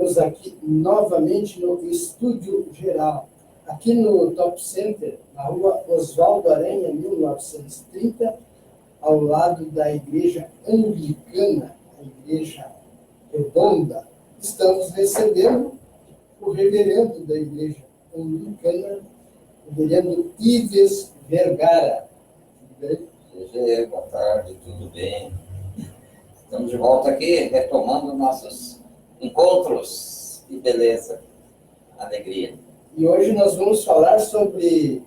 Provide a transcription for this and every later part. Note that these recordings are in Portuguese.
Estamos aqui novamente no Estúdio Geral, aqui no Top Center, na rua Oswaldo Aranha, 1930, ao lado da Igreja Anglicana, a Igreja Redonda. Estamos recebendo o reverendo da Igreja Anglicana, o reverendo Ives Vergara. Tudo bem? Boa tarde, tudo bem? Estamos de volta aqui, retomando nossos encontros. Que beleza, alegria. E hoje nós vamos falar sobre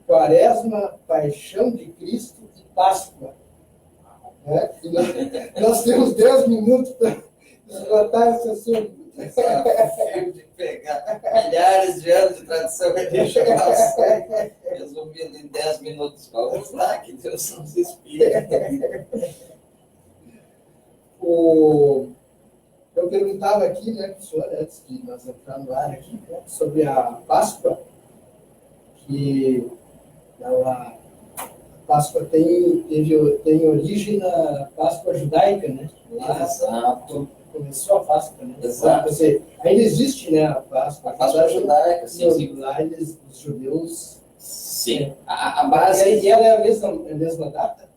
Quaresma, Paixão de Cristo e Páscoa. Nós temos 10 minutos para esgotar esse assunto. Desafio de pegar milhares de anos de tradição religiosa, resumindo em 10 minutos. Vamos lá, que Deus nos inspire. Eu perguntava aqui, né, para o senhor, antes de nós entrar no ar aqui, né, sobre a Páscoa, que a Páscoa tem origem na Páscoa judaica, né? Exato. Começou a Páscoa, né? Exato. Ainda existe, né, a Páscoa. A Páscoa judaica, sim. Lá os judeus... Sim. A base... E ela é a mesma data?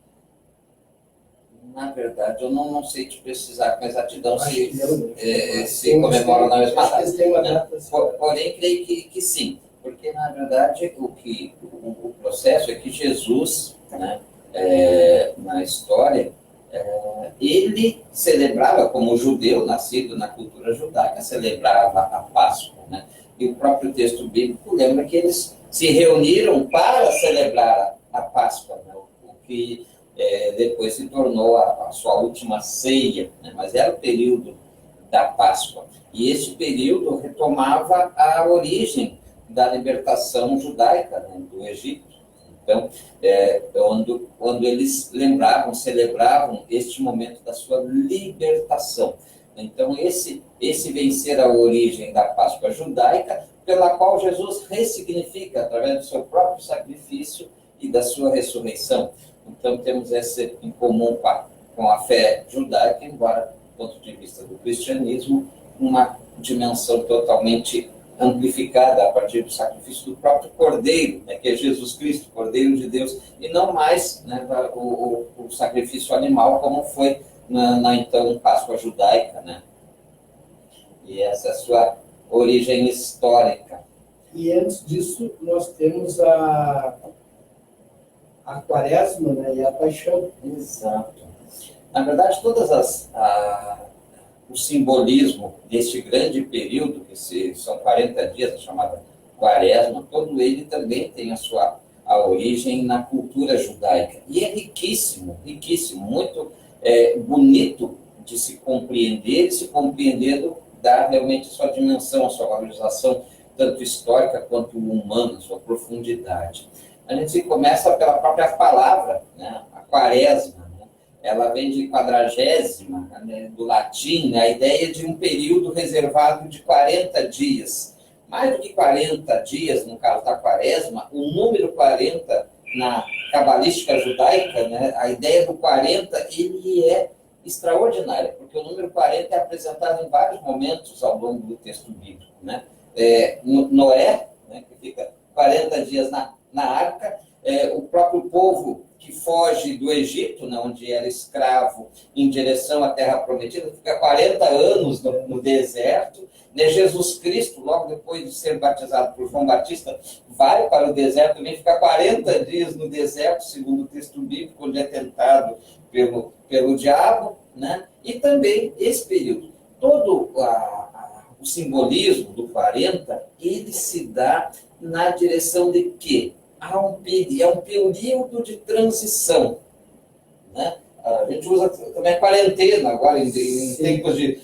Na verdade, eu não sei te precisar com exatidão se não, comemoram na mesma data. Tem uma data. Porém, creio que sim, porque, na verdade, o processo é que Jesus, né, na história, ele celebrava, como judeu, nascido na cultura judaica, celebrava a Páscoa. Né? E o próprio texto bíblico lembra que eles se reuniram para celebrar a Páscoa, né? O que... depois se tornou a sua última ceia, né? Mas era o período da Páscoa. E esse período retomava a origem da libertação judaica, né, do Egito. Então, quando eles celebravam este momento da sua libertação. Então, esse vem ser a origem da Páscoa judaica, pela qual Jesus ressignifica, através do seu próprio sacrifício e da sua ressurreição. Então, temos essa em comum com a fé judaica, embora, do ponto de vista do cristianismo, uma dimensão totalmente amplificada a partir do sacrifício do próprio Cordeiro, né, que é Jesus Cristo, Cordeiro de Deus, e não mais, né, o sacrifício animal, como foi na então Páscoa judaica. Né? E essa é a sua origem histórica. E antes disso, nós temos a Quaresma, né, e a Paixão. Exato. Na verdade, o simbolismo deste grande período, que são 40 dias, a chamada Quaresma, todo ele também tem a origem na cultura judaica. E é riquíssimo, muito bonito de se compreender, e se compreendendo dá realmente a sua dimensão, a sua valorização, tanto histórica quanto humana, a sua profundidade. A gente começa pela própria palavra, né? A quaresma, né? Ela vem de quadragésima, né? Do latim, né? A ideia de um período reservado de 40 dias. Mais do que 40 dias, no caso da quaresma, o número 40 na cabalística judaica, né? A ideia do 40, ele é extraordinária, porque o número 40 é apresentado em vários momentos ao longo do texto bíblico. Né? Noé, né? Que fica 40 dias na arca, o próprio povo que foge do Egito, né, onde era escravo, em direção à Terra Prometida, fica 40 anos no deserto. Né? Jesus Cristo, logo depois de ser batizado por João Batista, vai para o deserto também, fica 40 dias no deserto, segundo o texto bíblico, onde é tentado pelo diabo. Né? E também esse período, todo o simbolismo do 40, ele se dá na direção de quê? É um período de transição. Né? A gente usa também a quarentena agora, em tempos de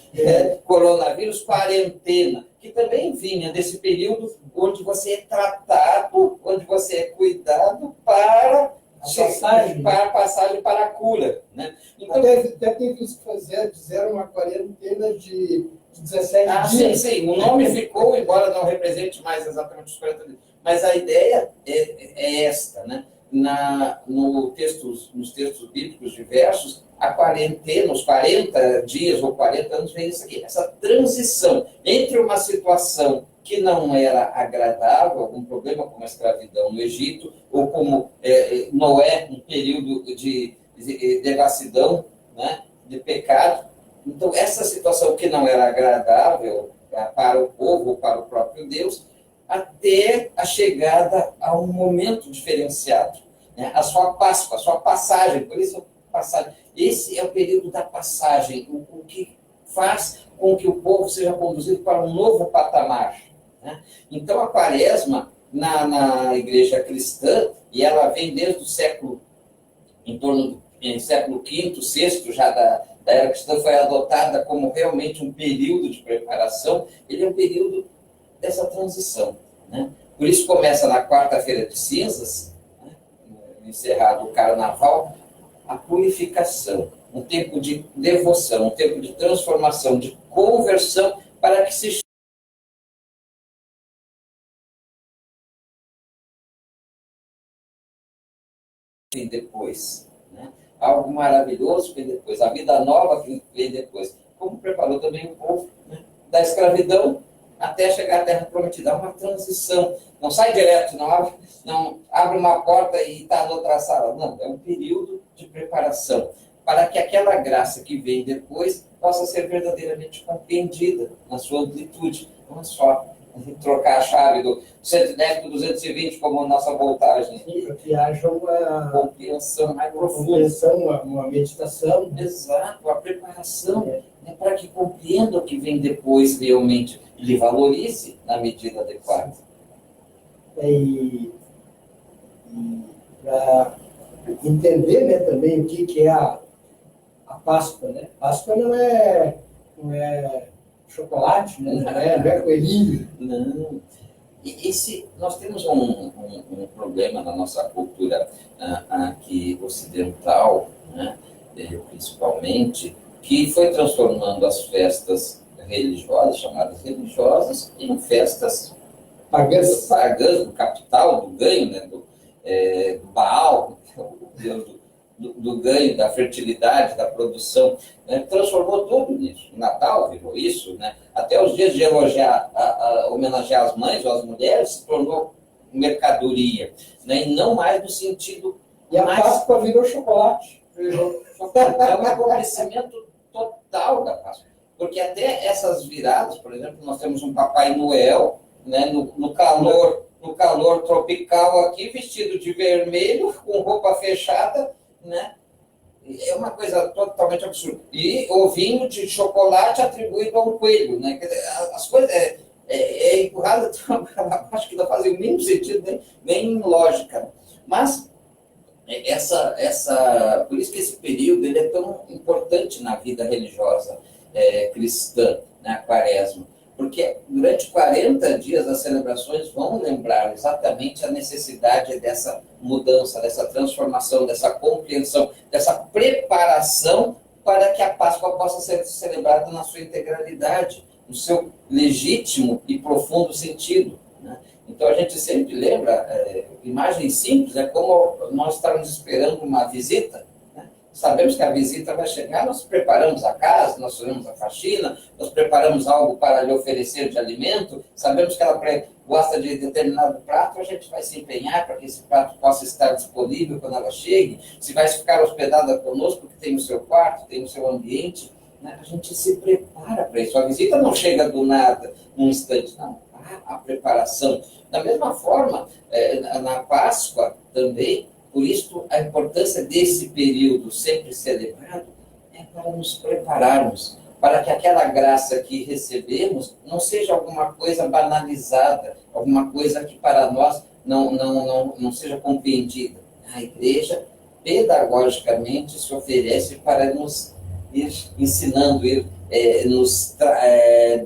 coronavírus, quarentena, que também vinha desse período onde você é tratado, onde você é cuidado para a passagem para a cura. Né? Então, até teve que dizer uma quarentena de 17 dias. Sim. O nome ficou, embora não represente mais exatamente os 40 dias. Mas a ideia é esta, né? nos textos bíblicos diversos, a quarentena, os 40 dias ou 40 anos, vem isso aqui, essa transição entre uma situação que não era agradável, algum problema como a escravidão no Egito, ou como Noé, um período de devassidão, né, de pecado. Então, essa situação que não era agradável para o povo, para o próprio Deus, até a chegada a um momento diferenciado, né? A sua Páscoa, a sua passagem, por isso passagem. Esse é o período da passagem, o que faz com que o povo seja conduzido para um novo patamar, né? Então, a Quaresma, na igreja cristã, e ela vem desde o século, em torno do século V, VI, já da era cristã, foi adotada como realmente um período de preparação. Ele é um período dessa transição, né? Por isso começa na quarta-feira de cinzas, né, encerrado o carnaval, a purificação, um tempo de devoção, um tempo de transformação, de conversão, para que se vem depois, né? Algo maravilhoso vem depois, a vida nova que vem depois, como preparou também o povo, né, da escravidão até chegar à Terra Prometida. É uma transição, não sai direto, não abre uma porta e está na outra sala, não, é um período de preparação, para que aquela graça que vem depois possa ser verdadeiramente compreendida na sua amplitude, não é só trocar a chave do 110 para 220 como a nossa voltagem. Para que haja uma compreensão mais profunda. Uma meditação. Exato, a preparação, né, para que compreenda o que vem depois realmente e lhe valorize na medida adequada. E para entender, né, também o que é a Páscoa, né? Páscoa não é chocolate, né? Não é coelhinho. Não. Nós temos um problema na nossa cultura aqui ocidental, né, principalmente, que foi transformando as festas religiosas, chamadas religiosas, em festas pagãs, do capital, do ganho, né, do Baal, o Deus do ganho, da fertilidade, da produção, né? Transformou tudo nisso. O Natal virou isso, né? Até os dias de homenagear as mães ou as mulheres se tornou mercadoria, né? E não mais no sentido... E a Páscoa virou chocolate. É um empobrecimento total da Páscoa. Porque até essas viradas, por exemplo, nós temos um Papai Noel, né, no calor tropical aqui, vestido de vermelho, com roupa fechada, né? É uma coisa totalmente absurda. E ovinho de chocolate atribuído a um coelho, né? Quer dizer, as coisas empurrada, acho que não fazem o mínimo sentido, nem lógica. Mas por isso que esse período ele é tão importante na vida religiosa cristã, na Quaresma. Porque durante 40 dias as celebrações vão lembrar exatamente a necessidade dessa mudança, dessa transformação, dessa compreensão, dessa preparação para que a Páscoa possa ser celebrada na sua integralidade, no seu legítimo e profundo sentido, né? Então a gente sempre lembra, imagens simples, é como nós estamos esperando uma visita. Sabemos que a visita vai chegar, nós preparamos a casa, nós fazemos a faxina, nós preparamos algo para lhe oferecer de alimento, sabemos que ela gosta de determinado prato, a gente vai se empenhar para que esse prato possa estar disponível quando ela chegue, se vai ficar hospedada conosco, que tem o seu quarto, tem o seu ambiente, né? A gente se prepara para isso. A visita não chega do nada, num instante, não. Há a preparação. Da mesma forma, na Páscoa também, por isso, a importância desse período sempre celebrado é para nos prepararmos, para que aquela graça que recebemos não seja alguma coisa banalizada, alguma coisa que para nós não seja compreendida. A igreja, pedagogicamente, se oferece para nos ir ensinando, nos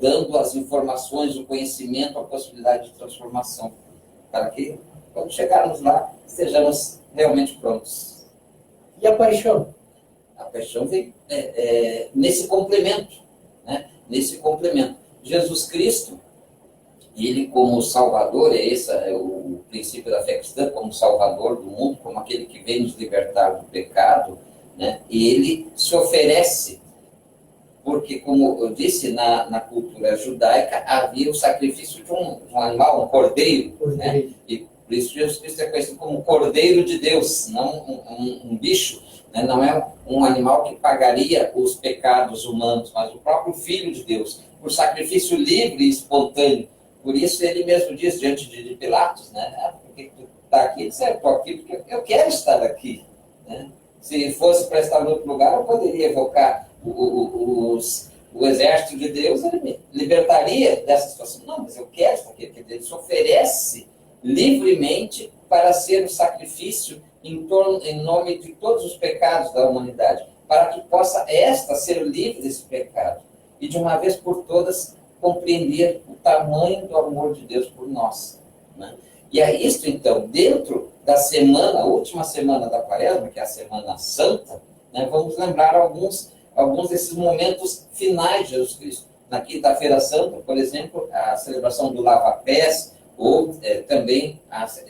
dando as informações, o conhecimento, a possibilidade de transformação, para que, quando chegarmos lá, estejamos realmente prontos. E a paixão? A paixão vem nesse complemento, né? Nesse complemento. Jesus Cristo, Ele, como Salvador, esse é o princípio da fé cristã, como Salvador do mundo, como aquele que vem nos libertar do pecado, né? E ele se oferece, porque, como eu disse, na cultura judaica havia o sacrifício de um animal, um cordeiro, né? E por isso Jesus Cristo é conhecido como Cordeiro de Deus, não um bicho, né? Não é um animal que pagaria os pecados humanos, mas o próprio Filho de Deus, por sacrifício livre e espontâneo. Por isso ele mesmo diz diante de Pilatos, né? Por que tu está aqui? Ele disse, eu estou aqui porque eu quero estar aqui, né? Se fosse para estar em outro lugar, eu poderia evocar o exército de Deus, ele me libertaria dessa situação. Não, mas eu quero estar aqui, porque ele se oferece livremente para ser um sacrifício em nome de todos os pecados da humanidade, para que possa esta ser livre desse pecado e de uma vez por todas compreender o tamanho do amor de Deus por nós, né? E é isto, então, dentro da semana, a última semana da Quaresma, que é a Semana Santa, né, vamos lembrar alguns desses momentos finais de Jesus Cristo. Na Quinta-feira Santa, por exemplo, a celebração do Lava-Pés, ou também,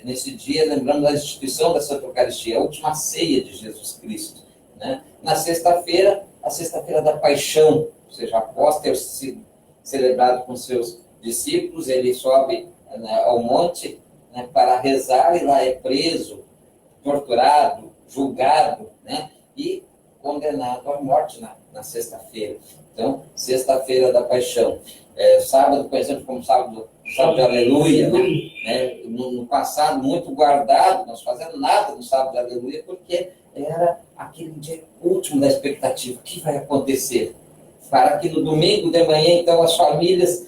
nesse dia, lembrando da instituição da Santa Eucaristia, a última ceia de Jesus Cristo, né? Na sexta-feira, a Sexta-feira da Paixão, ou seja, após ter sido celebrado com seus discípulos, ele sobe, né, ao monte, né, para rezar, e lá é preso, torturado, julgado, né, e condenado à morte na sexta-feira. Então, Sexta-feira da Paixão. Sábado, conhecido como sábado de Aleluia, né? No passado, muito guardado, não se fazendo nada no sábado de Aleluia, porque era aquele dia último da expectativa. O que vai acontecer? Para que no domingo de manhã, então, as famílias,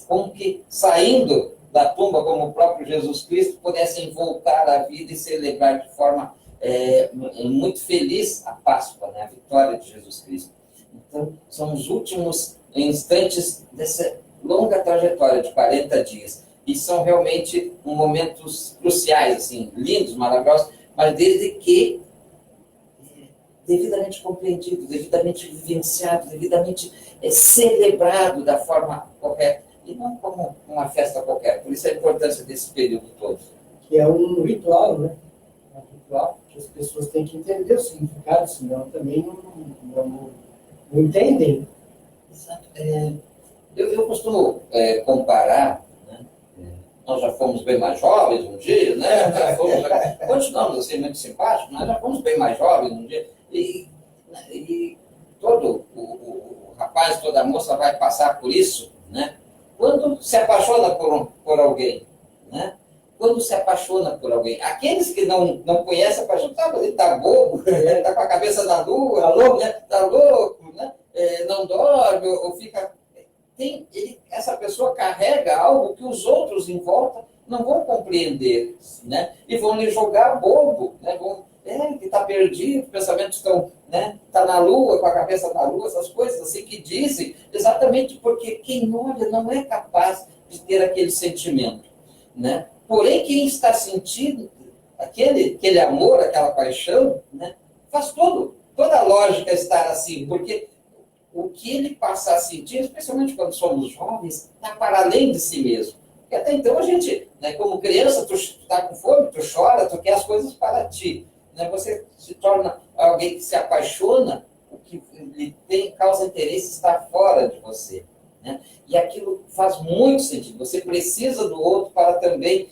como que saindo da tumba, como o próprio Jesus Cristo, pudessem voltar à vida e celebrar de forma muito feliz a Páscoa, né? A vitória de Jesus Cristo. Então, são os últimos instantes dessa longa trajetória de 40 dias. E são realmente momentos cruciais, assim, lindos, maravilhosos, mas desde que devidamente compreendido, devidamente vivenciado, devidamente celebrado da forma correta, e não como uma festa qualquer. Por isso a importância desse período todo. Que é um ritual, né? É um ritual que as pessoas têm que entender o significado, senão também não entendem. Exato. Eu costumo comparar, né? Nós já fomos bem mais jovens um dia, né? Continuamos assim muito simpáticos, mas já fomos bem mais jovens um dia, e todo o rapaz, toda a moça vai passar por isso, né? Quando se apaixona por alguém, né? Quando se apaixona por alguém. Aqueles que não conhecem a paixão, ele está bobo, está com a cabeça na lua, está louco, né? Não dorme, ou fica... essa pessoa carrega algo que os outros em volta não vão compreender, né? E vão lhe jogar bobo, né? Que está perdido, pensamentos estão, né? Está na lua, com a cabeça na lua, essas coisas assim que dizem, exatamente porque quem olha não é capaz de ter aquele sentimento, né? Porém, quem está sentindo aquele amor, aquela paixão, né? Faz toda a lógica estar assim, porque o que ele passa a sentir, especialmente quando somos jovens, está para além de si mesmo. Porque até então a gente, né, como criança, tu está com fome, tu chora, tu quer as coisas para ti. Né? Você se torna alguém que se apaixona, o que lhe causa interesse está fora de você. Né? E aquilo faz muito sentido. Você precisa do outro para também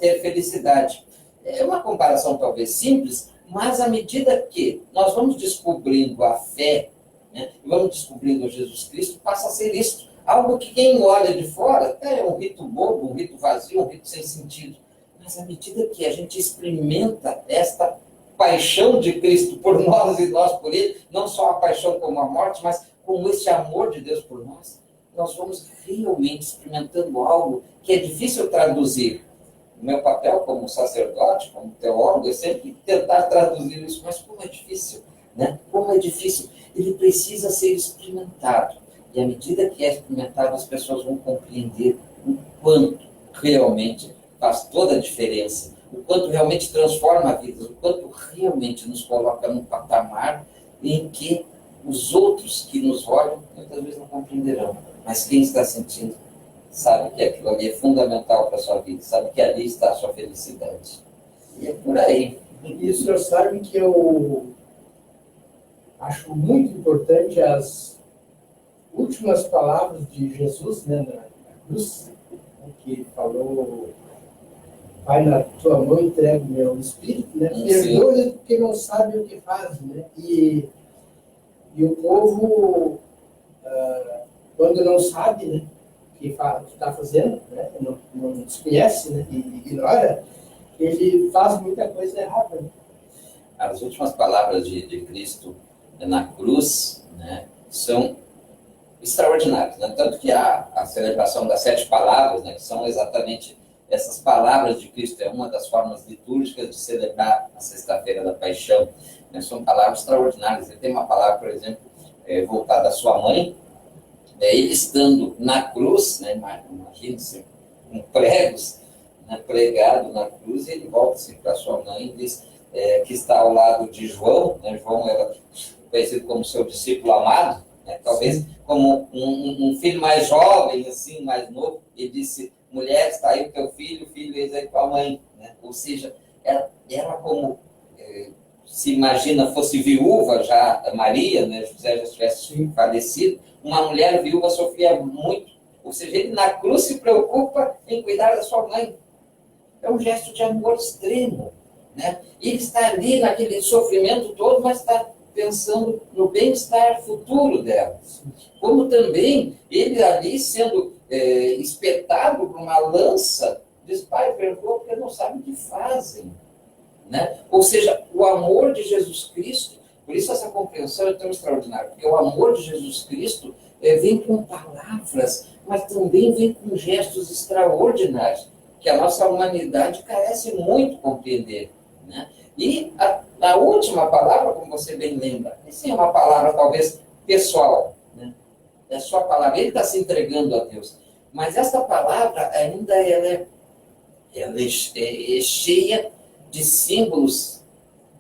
ter felicidade. É uma comparação talvez simples, mas à medida que nós vamos descobrindo a fé, né, e vamos descobrindo Jesus Cristo, passa a ser isso. Algo que quem olha de fora é um rito bobo, um rito vazio, um rito sem sentido. Mas à medida que a gente experimenta esta paixão de Cristo por nós e nós por Ele, não só a paixão como a morte, mas como esse amor de Deus por nós, nós vamos realmente experimentando algo que é difícil traduzir. O meu papel como sacerdote, como teólogo, é sempre tentar traduzir isso, mas como é difícil, né? Como é difícil. Ele precisa ser experimentado. E à medida que é experimentado, as pessoas vão compreender o quanto realmente faz toda a diferença, o quanto realmente transforma a vida, o quanto realmente nos coloca num patamar em que os outros que nos olham muitas vezes não compreenderão, mas quem está sentindo sabe que aquilo ali é fundamental para a sua vida, sabe que ali está a sua felicidade. E é por aí. E o senhor sabe que eu acho muito importante as últimas palavras de Jesus, né, na cruz, que ele falou: Pai, na tua mão entrego o meu espírito, né? Perdoa-lhe porque não sabe o que faz, né? E o povo, quando não sabe, né, o que está fazendo, né, não desconhece, né, e ignora, ele faz muita coisa errada. Né? As últimas palavras de Cristo na cruz, né, são extraordinárias, né? Tanto que a celebração das 7 palavras, né, que são exatamente essas palavras de Cristo, é uma das formas litúrgicas de celebrar a Sexta-feira da Paixão, né? São palavras extraordinárias. Ele tem uma palavra, por exemplo, voltada à sua mãe, ele estando na cruz, né, imagine-se, com pregos, né, pregado na cruz, e ele volta-se para sua mãe e diz que está ao lado de João, né? João era conhecido como seu discípulo amado, né? Talvez como um filho mais jovem, assim, mais novo. Ele disse: mulher, está aí o teu filho, eis aí tua mãe. Né? Ou seja, ela como se imagina fosse viúva já, Maria, né? José já tivesse falecido, uma mulher viúva sofria muito. Ou seja, ele na cruz se preocupa em cuidar da sua mãe. É um gesto de amor extremo. Né? Ele está ali naquele sofrimento todo, mas está pensando no bem-estar futuro dela. Como também ele ali sendo espetado por uma lança, diz: Pai, perdoa porque não sabem o que fazem. Né? Ou seja, o amor de Jesus Cristo, por isso essa compreensão é tão extraordinária, porque o amor de Jesus Cristo vem com palavras, mas também vem com gestos extraordinários, que a nossa humanidade carece muito compreender. Né? E a última palavra, como você bem lembra, sim, é uma palavra talvez pessoal, né? É a sua palavra, ele está se entregando a Deus. Mas essa palavra ainda ela é cheia de símbolos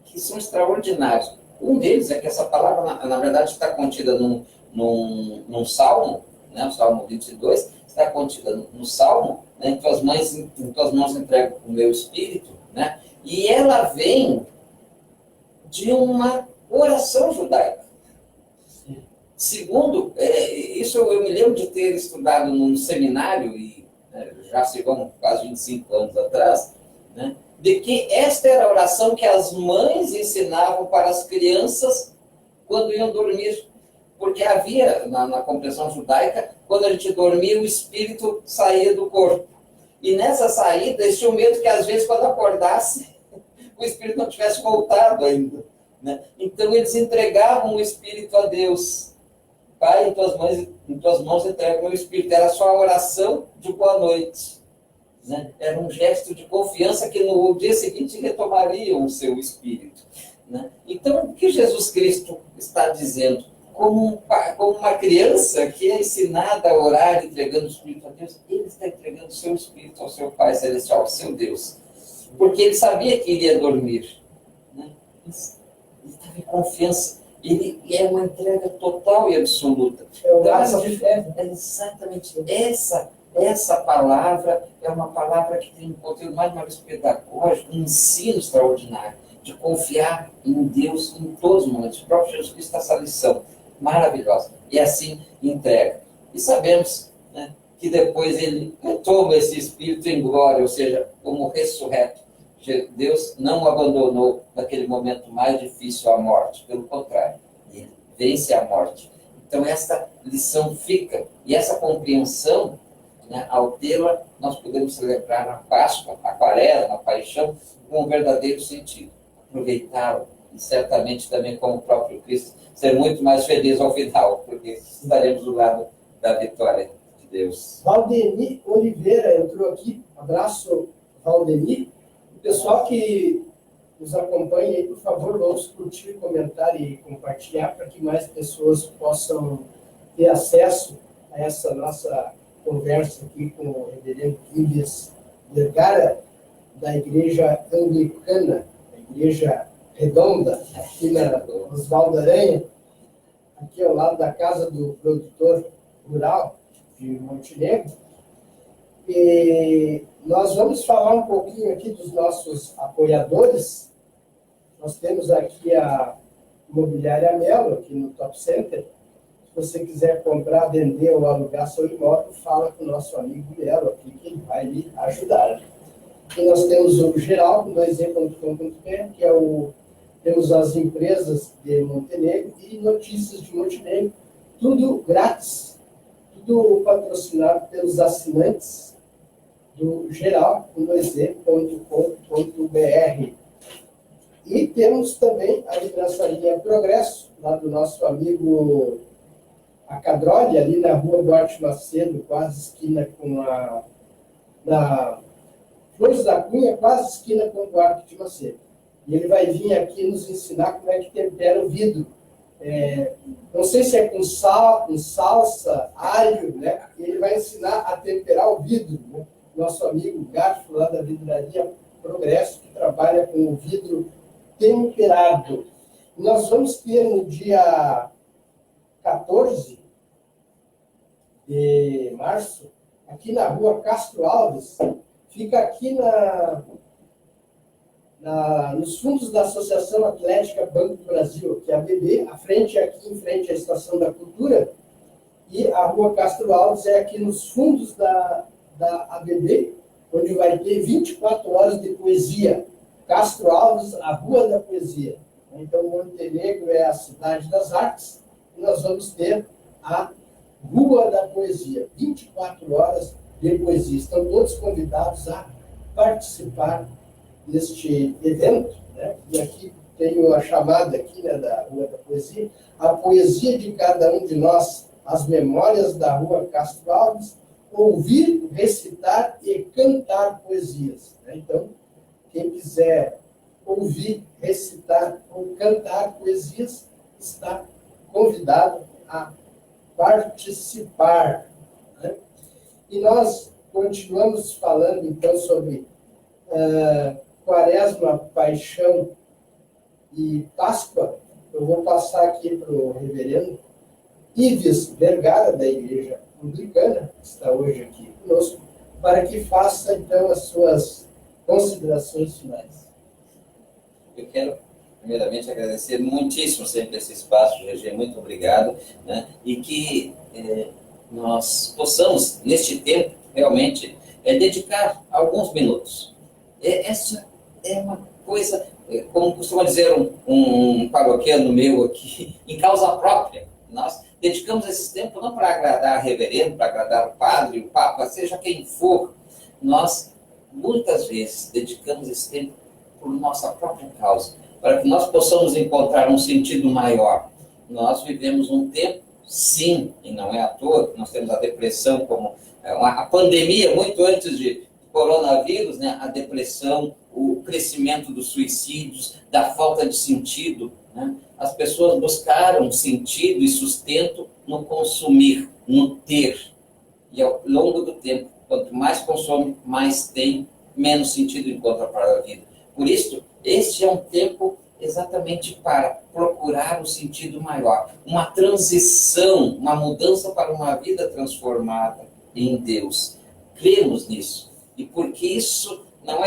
que são extraordinários. Um deles é que essa palavra, na verdade, está contida num salmo, né? O Salmo 22, está contida no salmo, né? Em tuas mãos entrego o meu espírito, né? E ela vem de uma oração judaica. Segundo, isso eu me lembro de ter estudado num seminário, e já se vão quase 25 anos atrás, né, de que esta era a oração que as mães ensinavam para as crianças quando iam dormir. Porque havia, na compreensão judaica, quando a gente dormia, o espírito saía do corpo. E nessa saída, eles tinham medo que, às vezes, quando acordasse, o espírito não tivesse voltado ainda. Né? Então, eles entregavam o espírito a Deus. Pai, em tuas mãos entrego o meu espírito. Era só a oração de boa noite. Né? Era um gesto de confiança que no dia seguinte retomariam o seu espírito. Né? Então, o que Jesus Cristo está dizendo? Como uma criança que é ensinada a orar entregando o espírito a Deus, ele está entregando o seu espírito ao seu Pai Celestial, ao seu Deus. Porque ele sabia que iria dormir. Né? Ele estava em confiança. Ele é uma entrega total e absoluta. Exatamente. Essa palavra é uma palavra que tem um conteúdo mais uma vez pedagógico, um ensino extraordinário, de confiar em Deus em todos os momentos. O próprio Jesus Cristo, essa lição maravilhosa. E assim entrega. E sabemos, né, que depois ele toma esse espírito em glória, ou seja, como ressurreto. Deus não o abandonou naquele momento mais difícil, a morte. Pelo contrário, ele vence a morte. Então, essa lição fica. E essa compreensão, né, ao tê-la, nós podemos celebrar a Páscoa, a Quaresma, a Paixão, com um verdadeiro sentido. Aproveitá-la. E certamente também, como o próprio Cristo, ser muito mais feliz ao final, porque estaremos do lado da vitória de Deus. Valdemir Oliveira entrou aqui. Abraço, Valdemir. O pessoal que nos acompanha aí, por favor, vamos curtir, comentar e compartilhar para que mais pessoas possam ter acesso a essa nossa conversa aqui com o reverendo Clívias Vergara, da Igreja Anglicana, a Igreja Redonda, aqui na Oswaldo Aranha, aqui ao lado da casa do produtor rural de Montenegro. E nós vamos falar um pouquinho aqui dos nossos apoiadores. Nós temos aqui a Imobiliária Melo, aqui no Top Center. Se você quiser comprar, vender ou alugar seu imóvel, fala com o nosso amigo Melo aqui, que ele vai lhe ajudar. E nós temos o Geraldo, do exe.com.br, que é temos as empresas de Montenegro e notícias de Montenegro, tudo grátis, tudo patrocinado pelos assinantes do geral.exe.com.br. E temos também a Livraçaria Progresso, lá do nosso amigo Acadrolli, ali na rua Duarte Macedo, quase esquina com na Flores da Cunha, quase esquina com o Duarte de Macedo. E ele vai vir aqui nos ensinar como é que tempera o vidro. Não sei se é com sal, com salsa, alho, né? E ele vai ensinar a temperar o vidro, né? Nosso amigo Gato, lá da Vidraria Progresso, que trabalha com o vidro temperado. Nós vamos ter no dia 14 de março, aqui na rua Castro Alves, fica aqui nos fundos da Associação Atlética Banco do Brasil, que é a ABB, aqui em frente à Estação da Cultura, e a rua Castro Alves é aqui nos fundos da ABB, onde vai ter 24 horas de poesia. Castro Alves, a Rua da Poesia. Então, Montenegro é a cidade das artes, e nós vamos ter a Rua da Poesia, 24 horas de poesia. Estão todos convidados a participar deste evento, né? E aqui tenho a chamada aqui, né, da Rua da Poesia, a poesia de cada um de nós, as memórias da Rua Castro Alves, ouvir, recitar e cantar poesias, né? Então, quem quiser ouvir, recitar ou cantar poesias, está convidado a participar, né? E nós continuamos falando, então, sobre Quaresma, Paixão e Páscoa. Eu vou passar aqui para o reverendo Ives Vergara, da Igreja Anglicana, que está hoje aqui conosco, para que faça, então, as suas considerações finais. Eu quero, primeiramente, agradecer muitíssimo sempre esse espaço, GG, muito obrigado, né? E que nós possamos, neste tempo, realmente, dedicar alguns minutos. Essa é uma coisa, como costuma dizer um paroquiano meu aqui, em causa própria. Nós dedicamos esse tempo não para agradar o reverendo, para agradar o padre, o papa, seja quem for. Nós, muitas vezes, dedicamos esse tempo por nossa própria causa, para que nós possamos encontrar um sentido maior. Nós vivemos um tempo, sim, e não é à toa que nós temos a depressão como a pandemia, muito antes de coronavírus, né? A depressão, o crescimento dos suicídios, da falta de sentido, né? As pessoas buscaram sentido e sustento no consumir, no ter. E ao longo do tempo, quanto mais consome, mais tem, menos sentido encontra para a vida. Por isso, este é um tempo exatamente para procurar o sentido maior. Uma transição, uma mudança para uma vida transformada em Deus. Cremos nisso. E porque isso não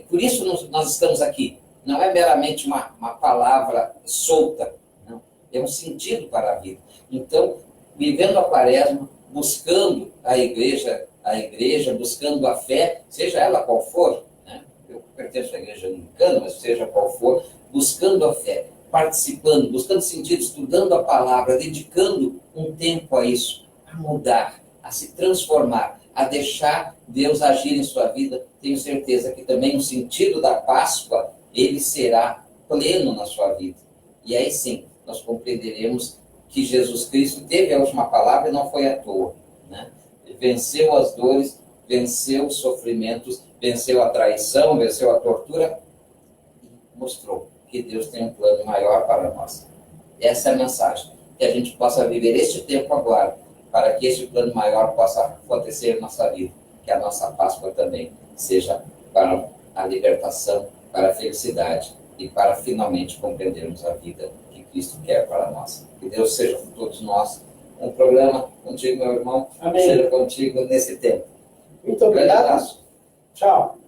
por isso nós estamos aqui. Não é meramente uma palavra solta. Não. É um sentido para a vida. Então, vivendo a Quaresma, buscando a igreja, buscando a fé, seja ela qual for, né? Eu pertenço à igreja anglicana, mas seja qual for, buscando a fé, participando, buscando sentido, estudando a palavra, dedicando um tempo a isso, a mudar, a se transformar, a deixar Deus agir em sua vida, tenho certeza que também o sentido da Páscoa, ele será pleno na sua vida. E aí sim, nós compreenderemos que Jesus Cristo teve a última palavra e não foi à toa, né? Venceu as dores, venceu os sofrimentos, venceu a traição, venceu a tortura e mostrou que Deus tem um plano maior para nós. Essa é a mensagem, que a gente possa viver este tempo agora, para que este plano maior possa acontecer em nossa vida, que a nossa Páscoa também seja para a libertação, para a felicidade e para finalmente compreendermos a vida que Cristo quer para nós. Que Deus seja com todos nós. Um programa contigo, meu irmão, Amém. Seja contigo nesse tempo. Muito Grande obrigado. abraço. Tchau.